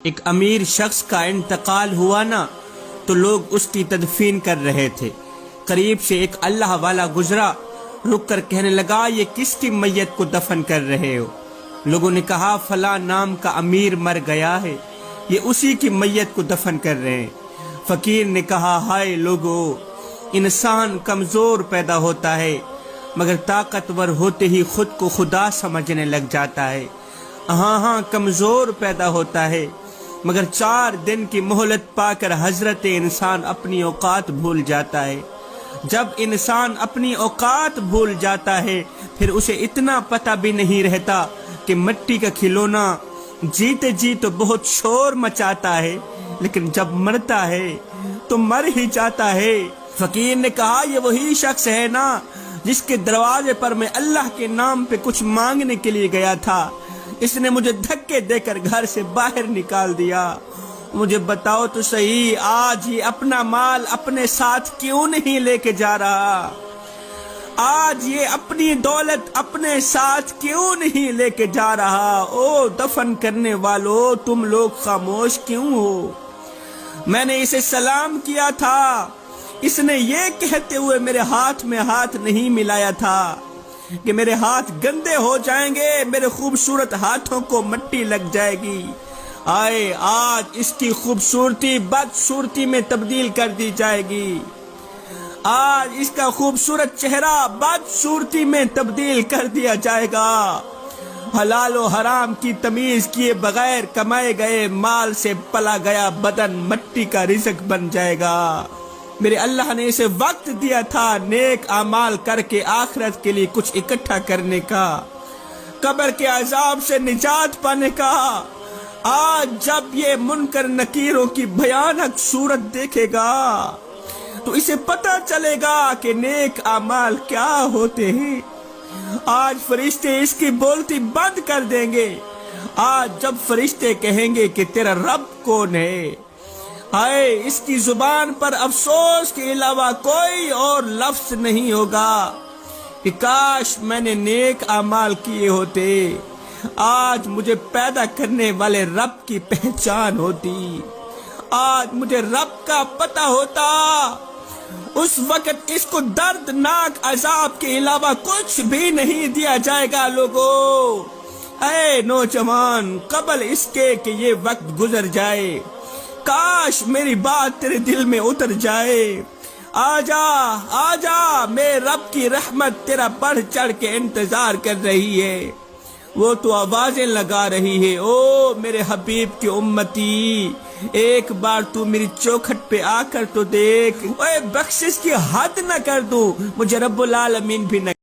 ایک امیر شخص کا انتقال ہوا نا تو لوگ اس کی تدفین کر رہے تھے۔ قریب سے ایک اللہ والا گزرا، رک کر کہنے لگا یہ کس کی میت کو دفن کر رہے ہو؟ لوگوں نے کہا فلاں نام کا امیر مر گیا ہے، یہ اسی کی میت کو دفن کر رہے ہیں۔ فقیر نے کہا ہائے لوگو، انسان کمزور پیدا ہوتا ہے مگر طاقتور ہوتے ہی خود کو خدا سمجھنے لگ جاتا ہے۔ ہاں کمزور پیدا ہوتا ہے مگر 4 دن کی مہلت پا کر حضرت انسان اپنی اوقات بھول جاتا ہے۔ جب انسان اپنی اوقات بھول جاتا ہے پھر اسے اتنا پتہ بھی نہیں رہتا کہ مٹی کا کھلونا جیتے جی تو بہت شور مچاتا ہے لیکن جب مرتا ہے تو مر ہی جاتا ہے۔ فقیر نے کہا یہ وہی شخص ہے نا جس کے دروازے پر میں اللہ کے نام پہ کچھ مانگنے کے لیے گیا تھا، اس نے مجھے دھکے دے کر گھر سے باہر نکال دیا۔ مجھے بتاؤ تو صحیح، آج یہ اپنا مال اپنے ساتھ کیوں نہیں لے کے جا رہا؟ آج یہ اپنی دولت اپنے ساتھ کیوں نہیں لے کے جا رہا؟ او دفن کرنے والو، تم لوگ خاموش کیوں ہو؟ میں نے اسے سلام کیا تھا، اس نے یہ کہتے ہوئے میرے ہاتھ میں ہاتھ نہیں ملایا تھا کہ میرے ہاتھ گندے ہو جائیں گے، میرے خوبصورت ہاتھوں کو مٹی لگ جائے گی۔ آئے آج اس کی خوبصورتی بدصورتی میں تبدیل کر دی جائے گی، آج اس کا خوبصورت چہرہ بدصورتی میں تبدیل کر دیا جائے گا۔ حلال و حرام کی تمیز کیے بغیر کمائے گئے مال سے پلا گیا بدن مٹی کا رزق بن جائے گا۔ میرے اللہ نے اسے وقت دیا تھا نیک اعمال کر کے آخرت کے لیے کچھ اکٹھا کرنے کا، قبر کے عذاب سے نجات پانے کا۔ آج جب یہ منکر نکیروں کی بھیانک صورت دیکھے گا تو اسے پتہ چلے گا کہ نیک اعمال کیا ہوتے ہیں۔ آج فرشتے اس کی بولتی بند کر دیں گے۔ آج جب فرشتے کہیں گے کہ تیرا رب کون ہے، ہائے اس کی زبان پر افسوس کے علاوہ کوئی اور لفظ نہیں ہوگا کہ کاش میں نے نیک اعمال کیے ہوتے، آج مجھے پیدا کرنے والے رب کی پہچان ہوتی، آج مجھے رب کا پتہ ہوتا۔ اس وقت اس کو دردناک عذاب کے علاوہ کچھ بھی نہیں دیا جائے گا۔ لوگو اے نوجوان، قبل اس کے کہ یہ وقت گزر جائے کاش میری بات تیرے دل میں اتر جائے۔ آجا میرے رب کی رحمت تیرا بڑھ چڑھ کے انتظار کر رہی ہے، وہ تو آوازیں لگا رہی ہے۔ او میرے حبیب کی امتی، ایک بار تو میری چوکھٹ پہ آ کر تو دیکھ، اے بخشش کی حد نہ کر دوں، مجھے رب العالمین بھی نہ